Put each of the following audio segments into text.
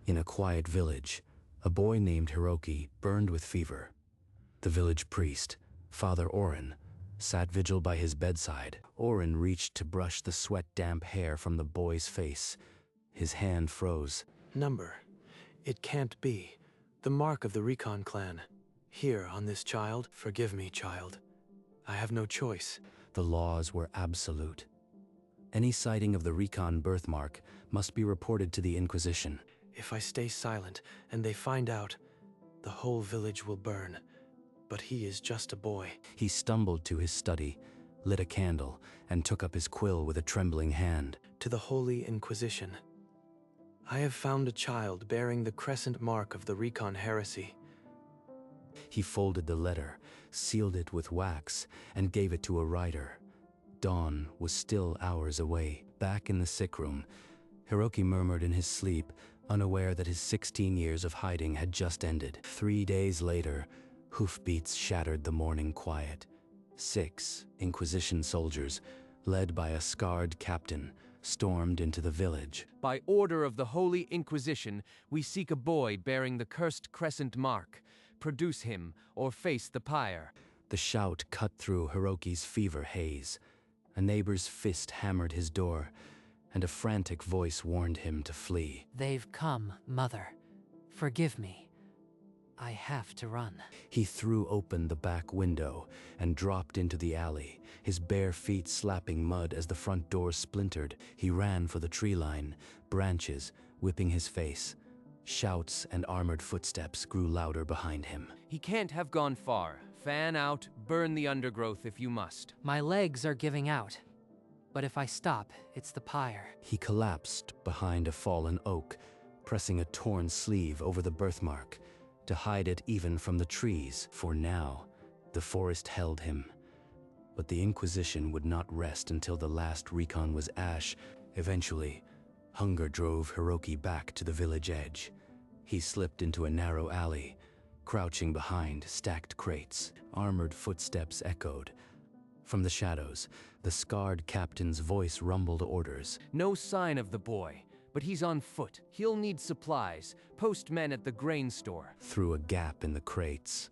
In a quiet village, a boy named Hiroki burned with fever. The village priest, Father Orin, sat vigil by his bedside. Orin reached to brush the sweat-damp hair from the boy's face. His hand froze. Number. It can't be. The mark of the Recon clan. Here, on this child. Forgive me, child. I have no choice. The laws were absolute. Any sighting of the Recon birthmark must be reported to the Inquisition. If I stay silent and they find out, the whole village will burn. But he is just a boy. He stumbled to his study, lit a candle, and took up his quill with a trembling hand. To the Holy Inquisition. I have found a child bearing the crescent mark of the Recon heresy. He folded the letter, sealed it with wax, and gave it to a writer. Dawn was still hours away. Back in the sick room, Hiroki murmured in his sleep, unaware that his 16 years of hiding had just ended. 3 days later, hoofbeats shattered the morning quiet. 6 Inquisition soldiers, led by a scarred captain, stormed into the village. By order of the Holy Inquisition, we seek a boy bearing the cursed crescent mark. Produce him, or face the pyre. The shout cut through Hiroki's fever haze. A neighbor's fist hammered his door, and a frantic voice warned him to flee. They've come, Mother. Forgive me. I have to run. He threw open the back window and dropped into the alley, his bare feet slapping mud as the front door splintered. He ran for the tree line, branches whipping his face. Shouts and armored footsteps grew louder behind him. He can't have gone far. Fan out, burn the undergrowth if you must. My legs are giving out. But if I stop, it's the pyre. He collapsed behind a fallen oak, pressing a torn sleeve over the birthmark to hide it even from the trees. For now, the forest held him. But the Inquisition would not rest until the last Recon was ash. Eventually, hunger drove Hiroki back to the village edge. He slipped into a narrow alley, crouching behind stacked crates. Armored footsteps echoed. From the shadows, the scarred captain's voice rumbled orders. No sign of the boy, but he's on foot. He'll need supplies. Post men at the grain store. Through a gap in the crates,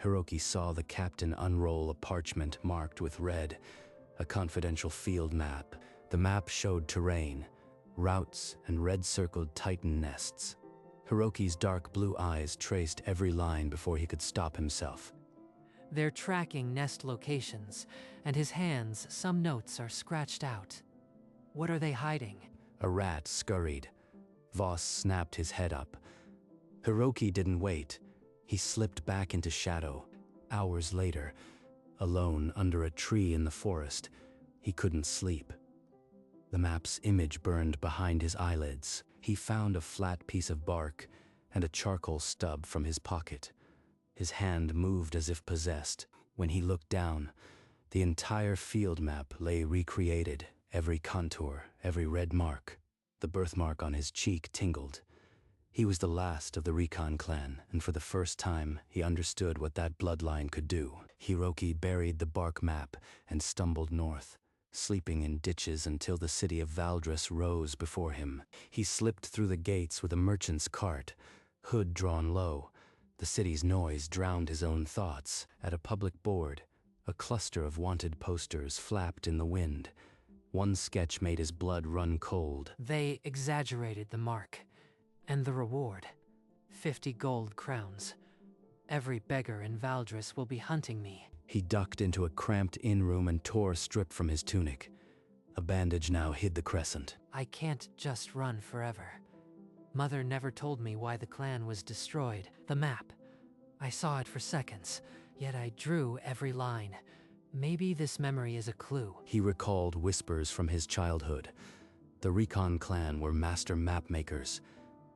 Hiroki saw the captain unroll a parchment marked with red, a confidential field map. The map showed terrain, routes, and red-circled Titan nests. Hiroki's dark blue eyes traced every line before he could stop himself. They're tracking nest locations, and his hands, some notes are scratched out. What are they hiding? A rat scurried. Voss snapped his head up. Hiroki didn't wait. He slipped back into shadow. Hours later, alone under a tree in the forest, he couldn't sleep. The map's image burned behind his eyelids. He found a flat piece of bark and a charcoal stub from his pocket. His hand moved as if possessed. When he looked down, the entire field map lay recreated, every contour, every red mark. The birthmark on his cheek tingled. He was the last of the Recon clan, and for the first time, he understood what that bloodline could do. Hiroki buried the bark map and stumbled north, sleeping in ditches until the city of Valdres rose before him. He slipped through the gates with a merchant's cart, hood drawn low. The city's noise drowned his own thoughts. At a public board, a cluster of wanted posters flapped in the wind. One sketch made his blood run cold. They exaggerated the mark. And the reward. 50 gold crowns. Every beggar in Valdres will be hunting me. He ducked into a cramped inn room and tore a strip from his tunic. A bandage now hid the crescent. I can't just run forever. Mother never told me why the clan was destroyed. The map. I saw it for seconds, yet I drew every line. Maybe this memory is a clue. He recalled whispers from his childhood. The Recon clan were master map makers,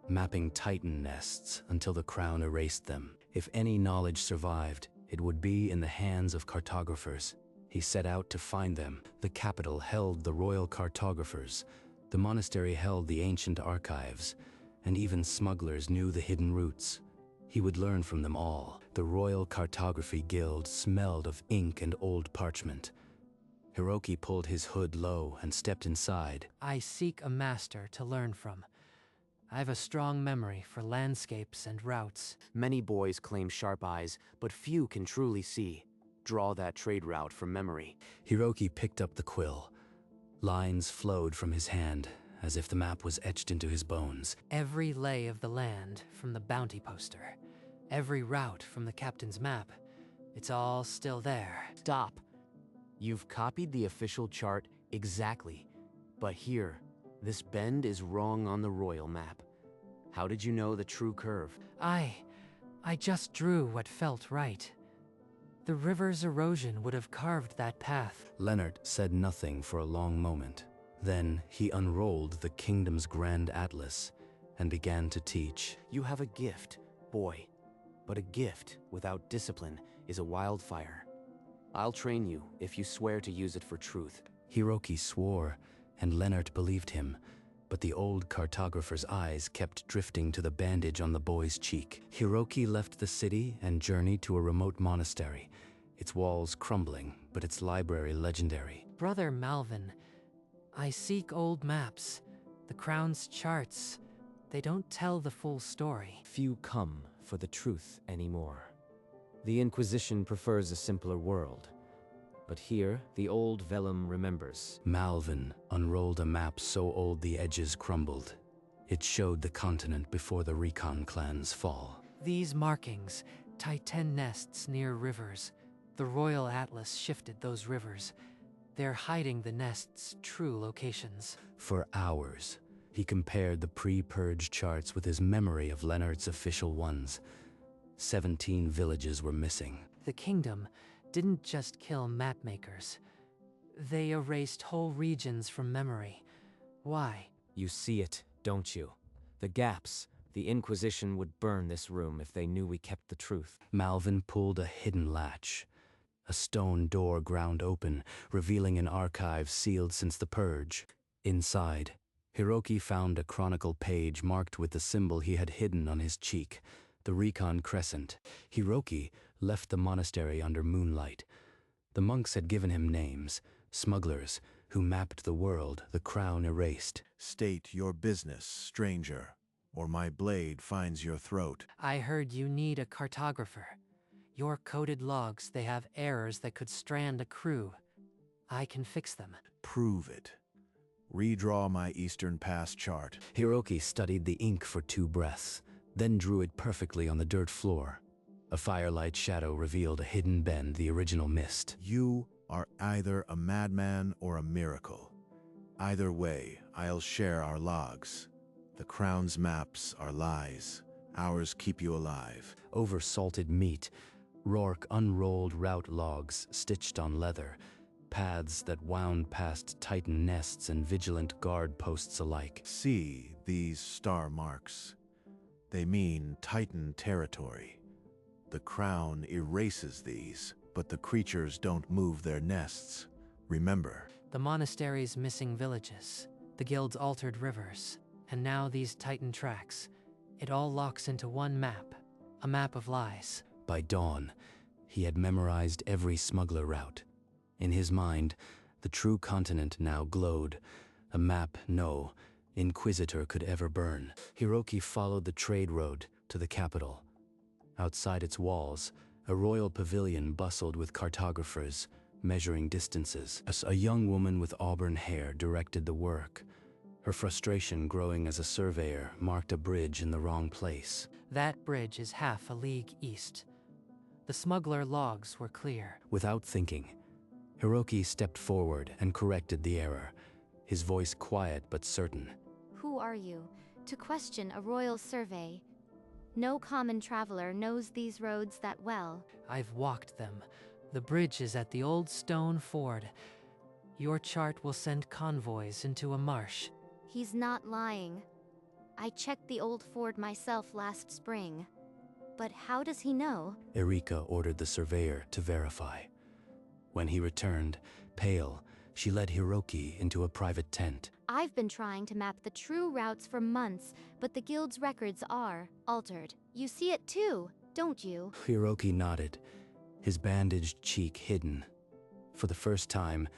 mapping Titan nests until the crown erased them. If any knowledge survived, it would be in the hands of cartographers. He set out to find them. The capital held the royal cartographers. The monastery held the ancient archives, and even smugglers knew the hidden routes. He would learn from them all. The Royal Cartography Guild smelled of ink and old parchment. Hiroki pulled his hood low and stepped inside. I seek a master to learn from. I've a strong memory for landscapes and routes. Many boys claim sharp eyes, but few can truly see. Draw that trade route from memory. Hiroki picked up the quill. Lines flowed from his hand, as if the map was etched into his bones. Every lay of the land from the bounty poster. Every route from the captain's map. It's all still there. Stop. You've copied the official chart exactly. But here, this bend is wrong on the royal map. How did you know the true curve? I just drew what felt right. The river's erosion would have carved that path. Leonard said nothing for a long moment. Then he unrolled the kingdom's grand atlas and began to teach. You have a gift, boy. But a gift without discipline is a wildfire. I'll train you if you swear to use it for truth. Hiroki swore, and Leonard believed him. But the old cartographer's eyes kept drifting to the bandage on the boy's cheek. Hiroki left the city and journeyed to a remote monastery, its walls crumbling, but its library legendary. Brother Malvin, I seek old maps, the crown's charts. They don't tell the full story. Few come for the truth anymore. The Inquisition prefers a simpler world. But here, the old vellum remembers. Malvin unrolled a map so old the edges crumbled. It showed the continent before the Recon clan's fall. These markings, Titan nests near rivers. The Royal Atlas shifted those rivers. They're hiding the nest's true locations. For hours, he compared the pre-purge charts with his memory of Leonard's official ones. 17 villages were missing. The kingdom didn't just kill mapmakers. They erased whole regions from memory. Why? You see it, don't you? The gaps. The Inquisition would burn this room if they knew we kept the truth. Malvin pulled a hidden latch. A stone door ground open, revealing an archive sealed since the purge. Inside, Hiroki found a chronicle page marked with the symbol he had hidden on his cheek, the Recon crescent. Hiroki left the monastery under moonlight. The monks had given him names, smugglers who mapped the world the crown erased. State your business, stranger, or my blade finds your throat. I heard you need a cartographer. Your coded logs, they have errors that could strand a crew. I can fix them. Prove it. Redraw my Eastern Pass chart. Hiroki studied the ink for 2 breaths, then drew it perfectly on the dirt floor. A firelight shadow revealed a hidden bend the original missed. You are either a madman or a miracle. Either way, I'll share our logs. The crown's maps are lies. Ours keep you alive. Over salted meat, Rourke unrolled route logs stitched on leather, paths that wound past Titan nests and vigilant guard posts alike. See these star marks. They mean Titan territory. The crown erases these, but the creatures don't move their nests. Remember. The monastery's missing villages, the guild's altered rivers, and now these Titan tracks. It all locks into one map, a map of lies. By dawn, he had memorized every smuggler route. In his mind, the true continent now glowed, a map no Inquisitor could ever burn. Hiroki followed the trade road to the capital. Outside its walls, a royal pavilion bustled with cartographers, measuring distances. A young woman with auburn hair directed the work. Her frustration growing as a surveyor marked a bridge in the wrong place. That bridge is half a league east. The smuggler logs were clear. Without thinking, Hiroki stepped forward and corrected the error, his voice quiet but certain. Who are you, to question a royal survey? No common traveler knows these roads that well. I've walked them. The bridge is at the old stone ford. Your chart will send convoys into a marsh. He's not lying. I checked the old ford myself last spring. But how does he know? Erika ordered the surveyor to verify. When he returned, pale, she led Hiroki into a private tent. I've been trying to map the true routes for months, but the guild's records are altered. You see it too, don't you? Hiroki nodded, his bandaged cheek hidden. For the first time,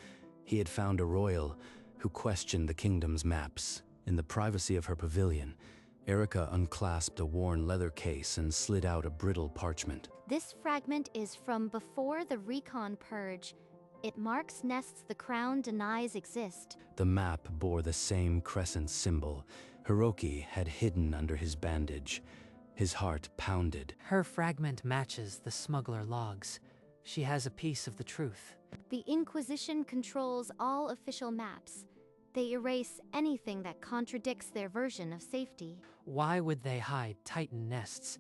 he had found a royal who questioned the kingdom's maps. In the privacy of her pavilion, Erica unclasped a worn leather case and slid out a brittle parchment. This fragment is from before the Recon purge. It marks nests the Crown denies exist. The map bore the same crescent symbol Hiroki had hidden under his bandage. His heart pounded. Her fragment matches the smuggler logs. She has a piece of the truth. The Inquisition controls all official maps. They erase anything that contradicts their version of safety. Why would they hide Titan nests?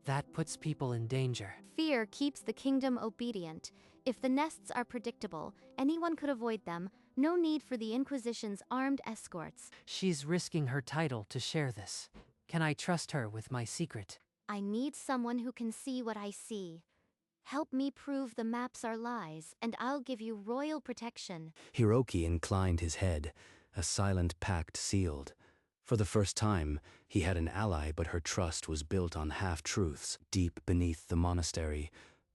That puts people in danger. Fear keeps the kingdom obedient. If the nests are predictable, anyone could avoid them. No need for the Inquisition's armed escorts. She's risking her title to share this. Can I trust her with my secret? I need someone who can see what I see. Help me prove the maps are lies, and I'll give you royal protection. Hiroki inclined his head, a silent pact sealed. For the first time, he had an ally, but her trust was built on half-truths. Deep beneath the monastery,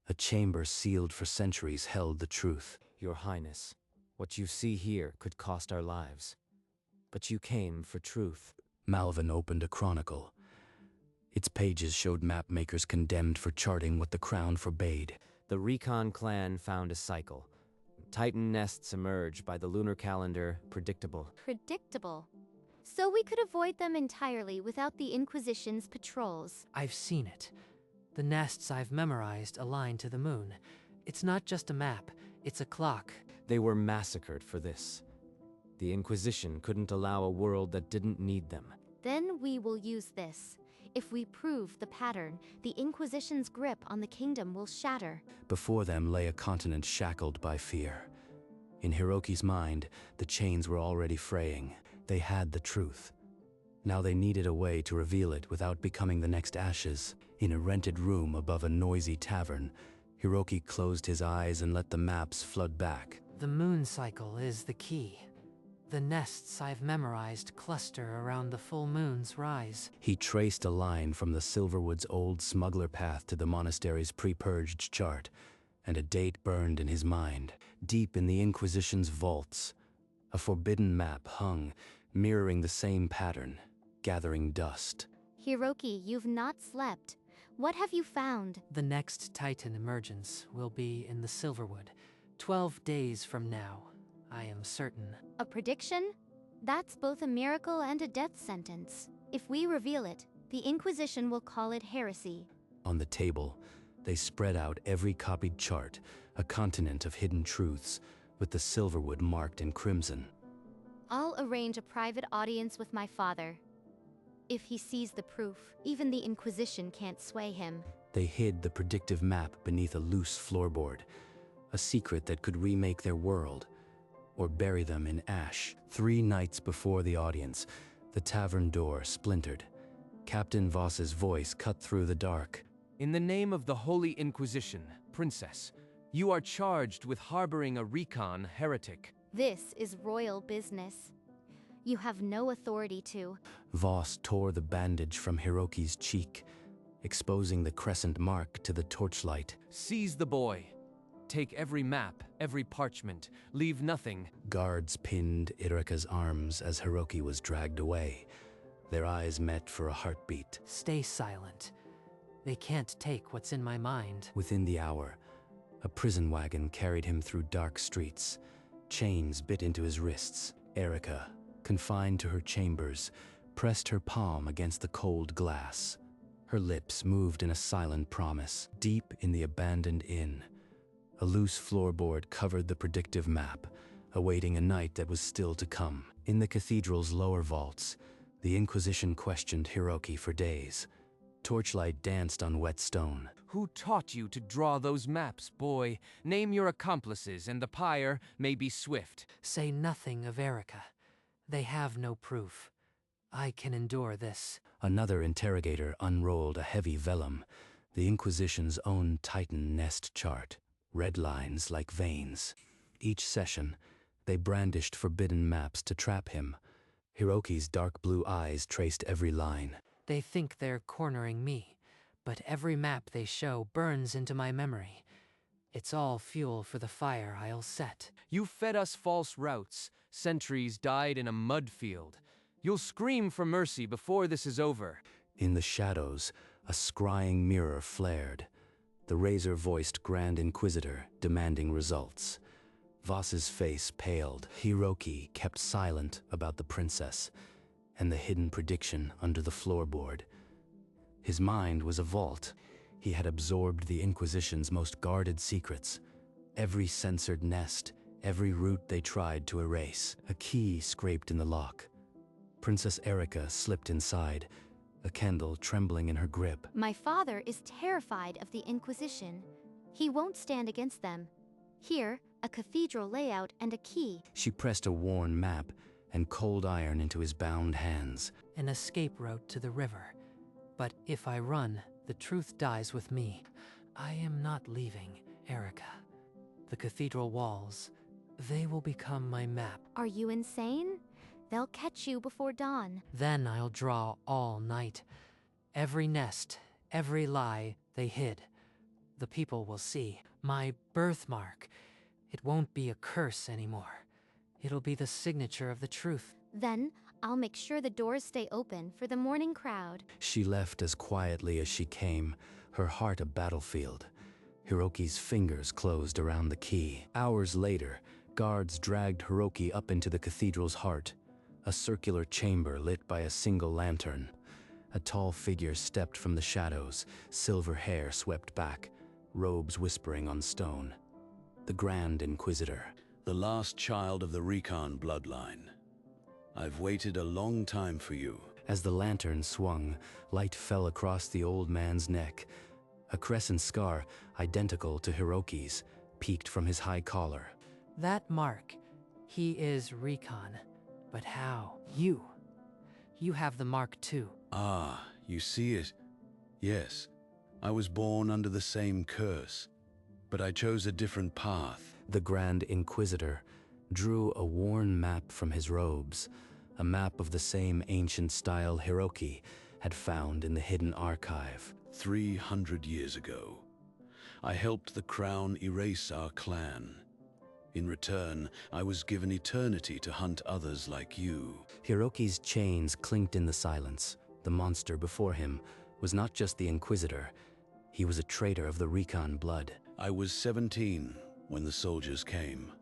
a chamber sealed for centuries held the truth. Your Highness, what you see here could cost our lives. But you came for truth. Malvin opened a chronicle. Its pages showed mapmakers condemned for charting what the Crown forbade. The Recon clan found a cycle. Titan nests emerge by the lunar calendar, predictable. Predictable. So we could avoid them entirely without the Inquisition's patrols. I've seen it. The nests I've memorized align to the moon. It's not just a map, it's a clock. They were massacred for this. The Inquisition couldn't allow a world that didn't need them. Then we will use this. If we prove the pattern, the Inquisition's grip on the kingdom will shatter. Before them lay a continent shackled by fear. In Hiroki's mind, the chains were already fraying. They had the truth. Now they needed a way to reveal it without becoming the next Ashes. In a rented room above a noisy tavern, Hiroki closed his eyes and let the maps flood back. The moon cycle is the key. The nests I've memorized cluster around the full moon's rise. He traced a line from the Silverwood's old smuggler path to the monastery's pre-purged chart, and a date burned in his mind. Deep in the Inquisition's vaults, a forbidden map hung, mirroring the same pattern, gathering dust. Hiroki, you've not slept. What have you found? The next Titan emergence will be in the Silverwood, 12 days from now. I am certain. A prediction? That's both a miracle and a death sentence. If we reveal it, the Inquisition will call it heresy. On the table, they spread out every copied chart, a continent of hidden truths, with the Silverwood marked in crimson. I'll arrange a private audience with my father. If he sees the proof, even the Inquisition can't sway him. They hid the predictive map beneath a loose floorboard, a secret that could remake their world, or bury them in ash. 3 nights before the audience, the tavern door splintered. Captain Voss's voice cut through the dark. In the name of the Holy Inquisition, Princess, you are charged with harboring a Recon heretic. This is royal business. You have no authority to. Voss tore the bandage from Hiroki's cheek, exposing the crescent mark to the torchlight. Seize the boy. Take every map, every parchment, leave nothing. Guards pinned Irika's arms as Hiroki was dragged away. Their eyes met for a heartbeat. Stay silent. They can't take what's in my mind. Within the hour, a prison wagon carried him through dark streets. Chains bit into his wrists. Erika, confined to her chambers, pressed her palm against the cold glass. Her lips moved in a silent promise. Deep in the abandoned inn, a loose floorboard covered the predictive map, awaiting a night that was still to come. In the cathedral's lower vaults, the Inquisition questioned Hiroki for days. Torchlight danced on wet stone. Who taught you to draw those maps, boy? Name your accomplices, and the pyre may be swift. Say nothing of Erica. They have no proof. I can endure this. Another interrogator unrolled a heavy vellum, the Inquisition's own Titan nest chart. Red lines like veins. Each session, they brandished forbidden maps to trap him. Hiroki's dark blue eyes traced every line. They think they're cornering me, but every map they show burns into my memory. It's all fuel for the fire I'll set. You fed us false routes. Centuries died in a mud field. You'll scream for mercy before this is over. In the shadows, a scrying mirror flared. The razor-voiced Grand Inquisitor demanding results. Voss's face paled. Hiroki kept silent about the princess and the hidden prediction under the floorboard. His mind was a vault. He had absorbed the Inquisition's most guarded secrets. Every censored nest, every route they tried to erase. A key scraped in the lock. Princess Erika slipped inside, a candle trembling in her grip. My father is terrified of the Inquisition. He won't stand against them. Here, a cathedral layout and a key. She pressed a worn map and cold iron into his bound hands. An escape route to the river. But if I run, the truth dies with me. I am not leaving, Erika. The cathedral walls, they will become my map. Are you insane? They'll catch you before dawn. Then I'll draw all night. Every nest, every lie they hid. The people will see. My birthmark. It won't be a curse anymore. It'll be the signature of the truth. Then, I'll make sure the doors stay open for the morning crowd. She left as quietly as she came, her heart a battlefield. Hiroki's fingers closed around the key. Hours later, guards dragged Hiroki up into the cathedral's heart, a circular chamber lit by a single lantern. A tall figure stepped from the shadows, silver hair swept back, robes whispering on stone. The Grand Inquisitor. The last child of the Recon bloodline. I've waited a long time for you. As the lantern swung, light fell across the old man's neck. A crescent scar, identical to Hiroki's, peeked from his high collar. That mark, he is Recon. But how? You have the mark too. Ah, you see it? Yes, I was born under the same curse, but I chose a different path. The Grand Inquisitor drew a worn map from his robes, a map of the same ancient style Hiroki had found in the hidden archive. 300 years ago, I helped the crown erase our clan. In return, I was given eternity to hunt others like you. Hiroki's chains clinked in the silence. The monster before him was not just the Inquisitor. He was a traitor of the Recon blood. I was 17 when the soldiers came.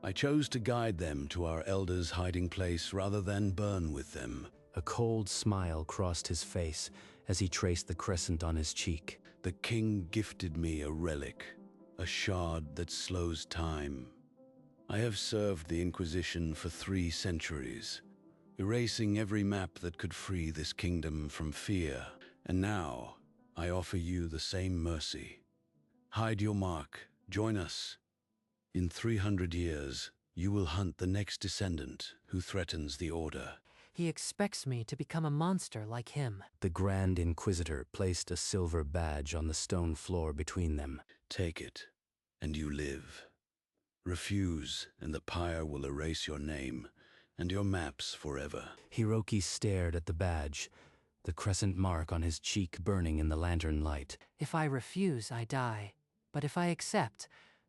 I chose to guide them to our elders' hiding place rather than burn with them. A cold smile crossed his face as he traced the crescent on his cheek. The king gifted me a relic, a shard that slows time. I have served the Inquisition for 3 centuries, erasing every map that could free this kingdom from fear. And now, I offer you the same mercy. Hide your mark, join us. In 300 years, you will hunt the next descendant who threatens the Order. He expects me to become a monster like him. The Grand Inquisitor placed a silver badge on the stone floor between them. Take it, and you live. Refuse, and the pyre will erase your name and your maps forever. Hiroki stared at the badge, the crescent mark on his cheek burning in the lantern light. If I refuse, I die. But if I accept,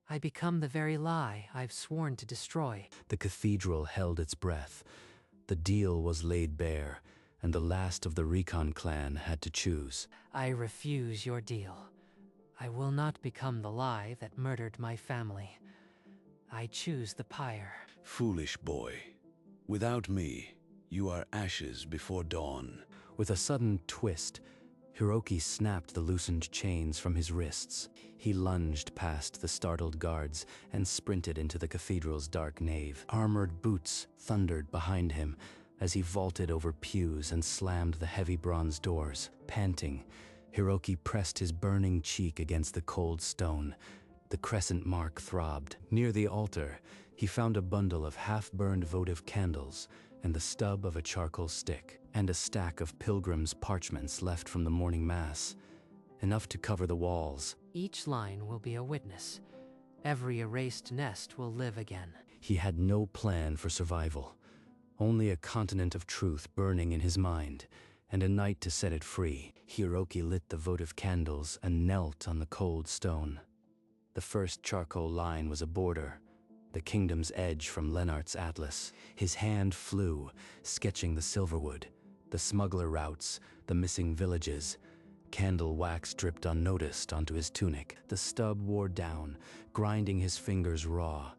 I become the very lie I've sworn to destroy. The cathedral held its breath. The deal was laid bare, and the last of the Recon clan had to choose. I refuse your deal. I will not become the lie that murdered my family. I choose the pyre. Foolish boy. Without me, you are ashes before dawn. With a sudden twist, Hiroki snapped the loosened chains from his wrists. He lunged past the startled guards and sprinted into the cathedral's dark nave. Armored boots thundered behind him as he vaulted over pews and slammed the heavy bronze doors. Panting, Hiroki pressed his burning cheek against the cold stone. The crescent mark throbbed. Near the altar, he found a bundle of half-burned votive candles and the stub of a charcoal stick, and a stack of pilgrims' parchments left from the morning mass, enough to cover the walls. Each line will be a witness. Every erased nest will live again. He had no plan for survival, only a continent of truth burning in his mind, and a night to set it free. Hiroki lit the votive candles and knelt on the cold stone. The first charcoal line was a border, the kingdom's edge from Lennart's atlas. His hand flew, sketching the Silverwood, the smuggler routes, the missing villages. Candle wax dripped unnoticed onto his tunic. The stub wore down, grinding his fingers raw.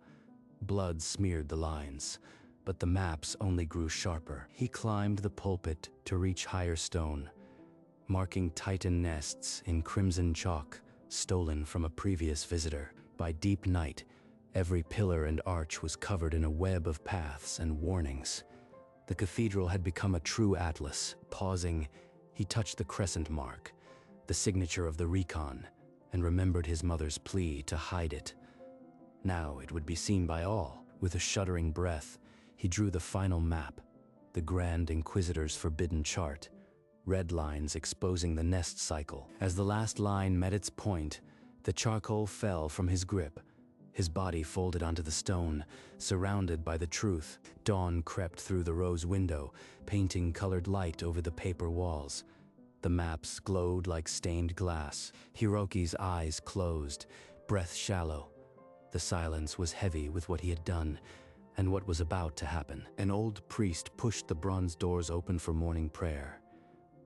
Blood smeared the lines, but the maps only grew sharper. He climbed the pulpit to reach higher stone, marking Titan nests in crimson chalk, stolen from a previous visitor. By deep night, every pillar and arch was covered in a web of paths and warnings. The cathedral had become a true atlas. Pausing, he touched the crescent mark, the signature of the Recon, and remembered his mother's plea to hide it. Now it would be seen by all. With a shuddering breath, he drew the final map, the Grand Inquisitor's forbidden chart, red lines exposing the nest cycle. As the last line met its point, the charcoal fell from his grip. His body folded onto the stone, surrounded by the truth. Dawn crept through the rose window, painting colored light over the paper walls. The maps glowed like stained glass. Hiroki's eyes closed, breath shallow. The silence was heavy with what he had done and what was about to happen. An old priest pushed the bronze doors open for morning prayer.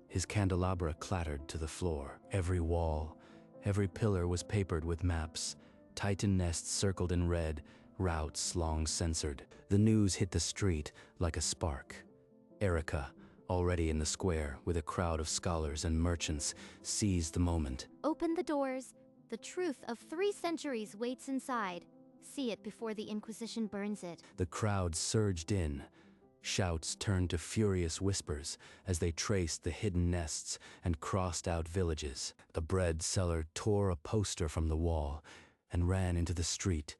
His candelabra clattered to the floor. Every wall, every pillar was papered with maps. Titan nests circled in red, routes long censored. The news hit the street like a spark. Erica, already in the square with a crowd of scholars and merchants, seized the moment. Open the doors. The truth of 3 centuries waits inside. See it before the Inquisition burns it. The crowd surged in. Shouts turned to furious whispers as they traced the hidden nests and crossed out villages. A bread seller tore a poster from the wall and ran into the street.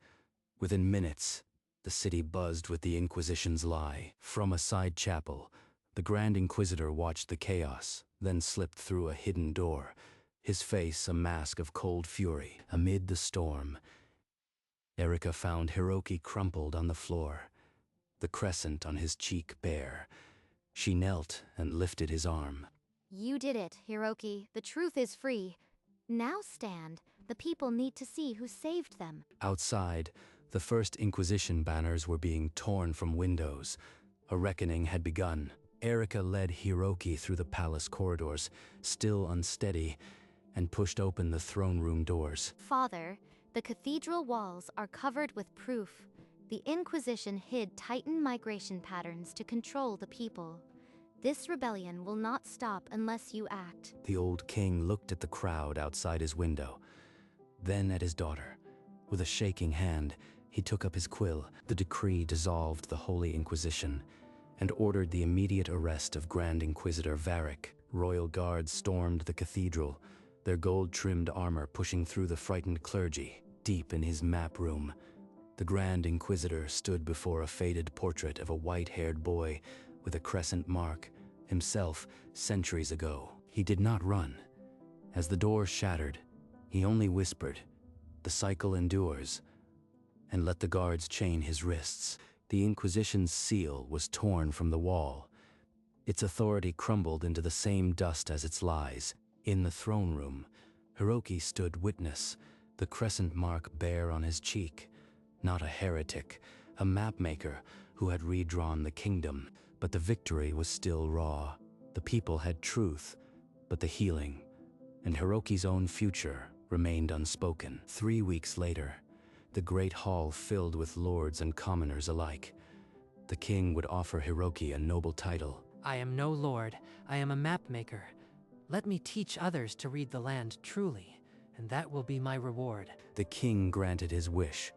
Within minutes, the city buzzed with the Inquisition's lie. From a side chapel, the Grand Inquisitor watched the chaos, then slipped through a hidden door, his face a mask of cold fury. Amid the storm, Erica found Hiroki crumpled on the floor, the crescent on his cheek bare. She knelt and lifted his arm. You did it, Hiroki. The truth is free. Now stand. The people need to see who saved them. Outside, the first Inquisition banners were being torn from windows. A reckoning had begun. Erica led Hiroki through the palace corridors, still unsteady, and pushed open the throne room doors. Father, the cathedral walls are covered with proof. The Inquisition hid Titan migration patterns to control the people. This rebellion will not stop unless you act. The old king looked at the crowd outside his window, then at his daughter. With a shaking hand, he took up his quill. The decree dissolved the Holy Inquisition and ordered the immediate arrest of Grand Inquisitor Varric. Royal guards stormed the cathedral, their gold-trimmed armor pushing through the frightened clergy. Deep in his map room, the Grand Inquisitor stood before a faded portrait of a white-haired boy with a crescent mark, himself centuries ago. He did not run. As the door shattered, he only whispered, "The cycle endures," and let the guards chain his wrists. The Inquisition's seal was torn from the wall. Its authority crumbled into the same dust as its lies. In the throne room, Hiroki stood witness, the crescent mark bare on his cheek. Not a heretic, a mapmaker who had redrawn the kingdom. But the victory was still raw. The people had truth, but the healing, and Hiroki's own future, remained unspoken. 3 weeks later, the great hall filled with lords and commoners alike. The king would offer Hiroki a noble title. I am no lord, I am a mapmaker. Let me teach others to read the land truly, and that will be my reward. The king granted his wish.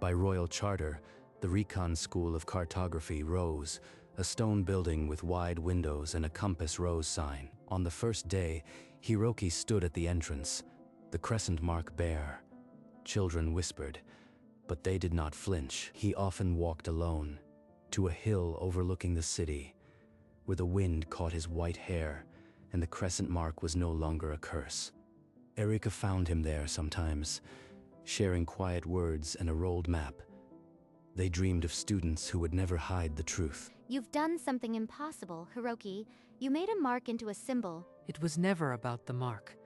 By royal charter, the Recon School of Cartography rose, a stone building with wide windows and a compass rose sign. On the first day, Hiroki stood at the entrance, the crescent mark bare. Children whispered, but they did not flinch. He often walked alone, to a hill overlooking the city, where the wind caught his white hair, and the crescent mark was no longer a curse. Erica found him there sometimes, sharing quiet words and a rolled map. They dreamed of students who would never hide the truth. You've done something impossible, Hiroki. You made a mark into a symbol. It was never about the mark.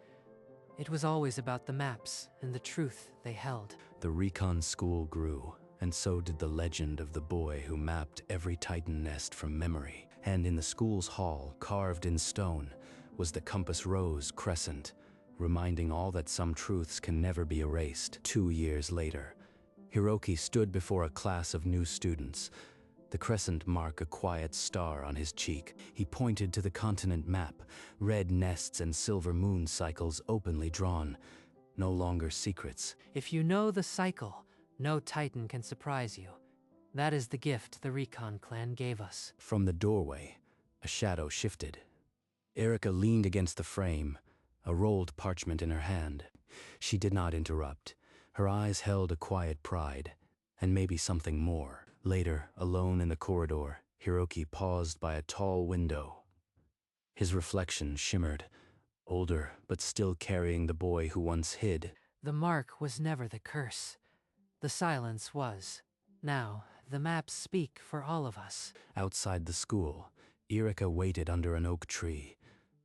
It was always about the maps and the truth they held. The Recon School grew, and so did the legend of the boy who mapped every Titan nest from memory. And in the school's hall, carved in stone, was the compass rose crescent, reminding all that some truths can never be erased. 2 years later, Hiroki stood before a class of new students. The crescent marked a quiet star on his cheek. He pointed to the continent map, red nests and silver moon cycles openly drawn, no longer secrets. If you know the cycle, no Titan can surprise you. That is the gift the Recon clan gave us. From the doorway, a shadow shifted. Erica leaned against the frame, a rolled parchment in her hand. She did not interrupt. Her eyes held a quiet pride, and maybe something more. Later, alone in the corridor, Hiroki paused by a tall window. His reflection shimmered, older but still carrying the boy who once hid. The mark was never the curse. The silence was. Now, the maps speak for all of us. Outside the school, Erica waited under an oak tree.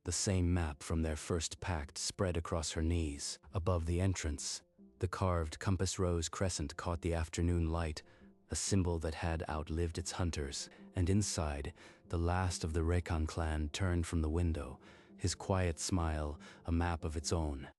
The same map from their first pact spread across her knees. Above the entrance, the carved compass rose crescent caught the afternoon light, a symbol that had outlived its hunters. And inside, the last of the Recon clan turned from the window, his quiet smile a map of its own.